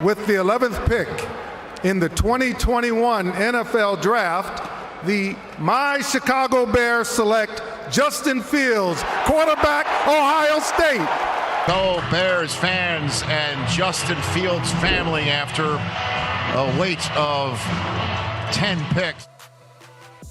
With the 11th pick in the 2021 NFL Draft, my Chicago Bears select Justin Fields, quarterback, Ohio State. Go Bears fans and Justin Fields family after a wait of 10 picks.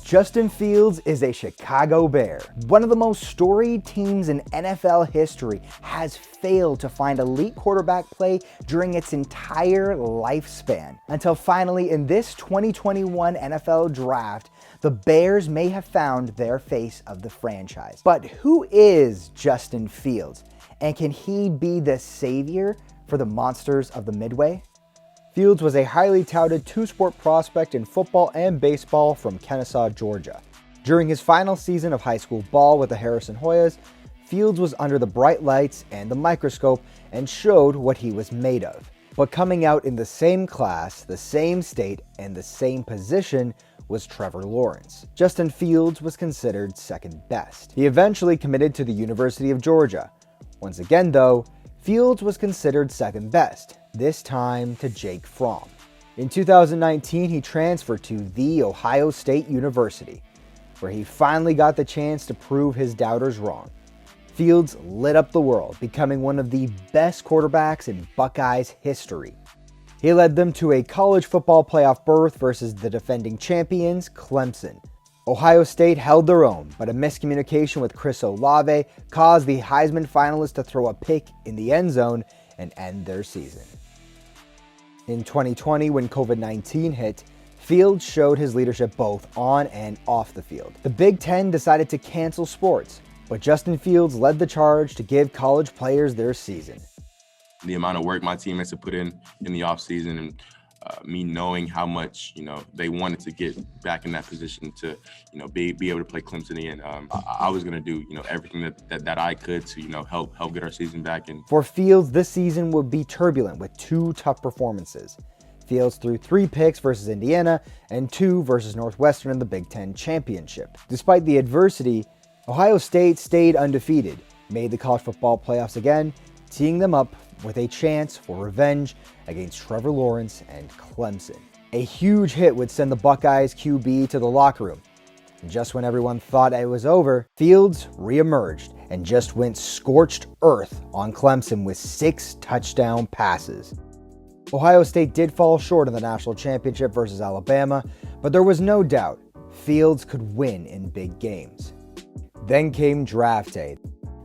Justin Fields is a Chicago Bear. One of the most storied teams in NFL history has failed to find elite quarterback play during its entire lifespan. Until finally in this 2021 NFL Draft, the Bears may have found their face of the franchise. But who is Justin Fields? And can he be the savior for the monsters of the Midway? Fields was a highly touted two-sport prospect in football and baseball from Kennesaw, Georgia. During his final season of high school ball with the Harrison Hoyas, Fields was under the bright lights and the microscope and showed what he was made of. But coming out in the same class, the same state, and the same position was Trevor Lawrence. Justin Fields was considered second best. He eventually committed to the University of Georgia. Once again though, Fields was considered second best, this time to Jake Fromm. In 2019, he transferred to The Ohio State University, where he finally got the chance to prove his doubters wrong. Fields lit up the world, becoming one of the best quarterbacks in Buckeyes history. He led them to a college football playoff berth versus the defending champions, Clemson. Ohio State held their own, but a miscommunication with Chris Olave caused the Heisman finalists to throw a pick in the end zone and end their season. In 2020, when COVID-19 hit, Fields showed his leadership both on and off the field. The Big Ten decided to cancel sports, but Justin Fields led the charge to give college players their season. The amount of work my teammates have put in the offseason and me knowing how much, they wanted to get back in that position to, be able to play Clemson again. I was going to do, everything that I could to, help get our season back. And for Fields, this season would be turbulent with two tough performances. Fields threw 3 picks versus Indiana and 2 versus Northwestern in the Big Ten championship. Despite the adversity, Ohio State stayed undefeated, made the college football playoffs again, teeing them up with a chance for revenge against Trevor Lawrence and Clemson. A huge hit would send the Buckeyes QB to the locker room. And just when everyone thought it was over, Fields reemerged and just went scorched earth on Clemson with 6 touchdown passes. Ohio State did fall short in the national championship versus Alabama, but there was no doubt Fields could win in big games. Then came draft day.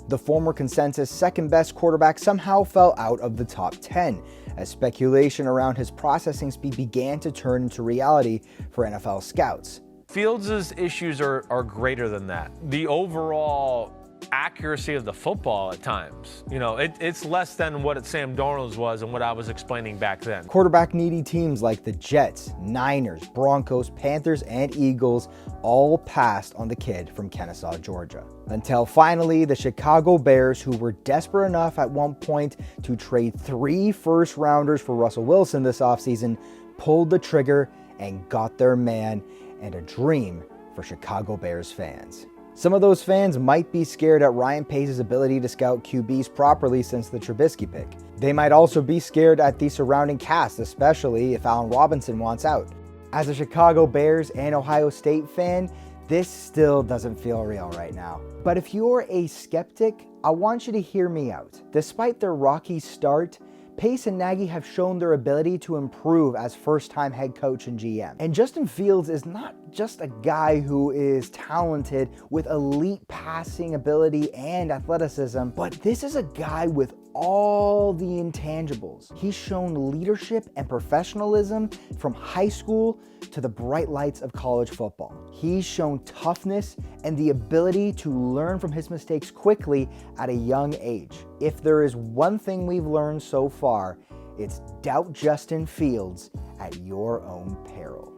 The former consensus second-best quarterback somehow fell out of the top 10, as speculation around his processing speed began to turn into reality for NFL scouts. Fields' issues are greater than that. The overall accuracy of the football at times, it's less than what Sam Darnold's was and what I was explaining back then. Quarterback-needy teams like the Jets, Niners, Broncos, Panthers, and Eagles all passed on the kid from Kennesaw, Georgia. Until finally, the Chicago Bears, who were desperate enough at one point to trade 3 first-rounders for Russell Wilson this offseason, pulled the trigger and got their man, and a dream for Chicago Bears fans. Some of those fans might be scared at Ryan Pace's ability to scout QBs properly since the Trubisky pick. They might also be scared at the surrounding cast, especially if Allen Robinson wants out. As a Chicago Bears and Ohio State fan, this still doesn't feel real right now. But if you're a skeptic, I want you to hear me out. Despite their rocky start, Pace and Nagy have shown their ability to improve as first-time head coach and GM. And Justin Fields is not just a guy who is talented with elite passing ability and athleticism, but this is a guy with all the intangibles. He's shown leadership and professionalism from high school to the bright lights of college football. He's shown toughness and the ability to learn from his mistakes quickly at a young age. If there is one thing we've learned so far, it's doubt Justin Fields at your own peril.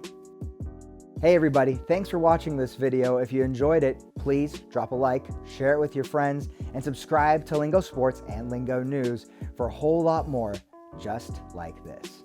Hey everybody, thanks for watching this video. If you enjoyed it, please drop a like, share it with your friends, and subscribe to Lingo Sports and Lingo News for a whole lot more just like this.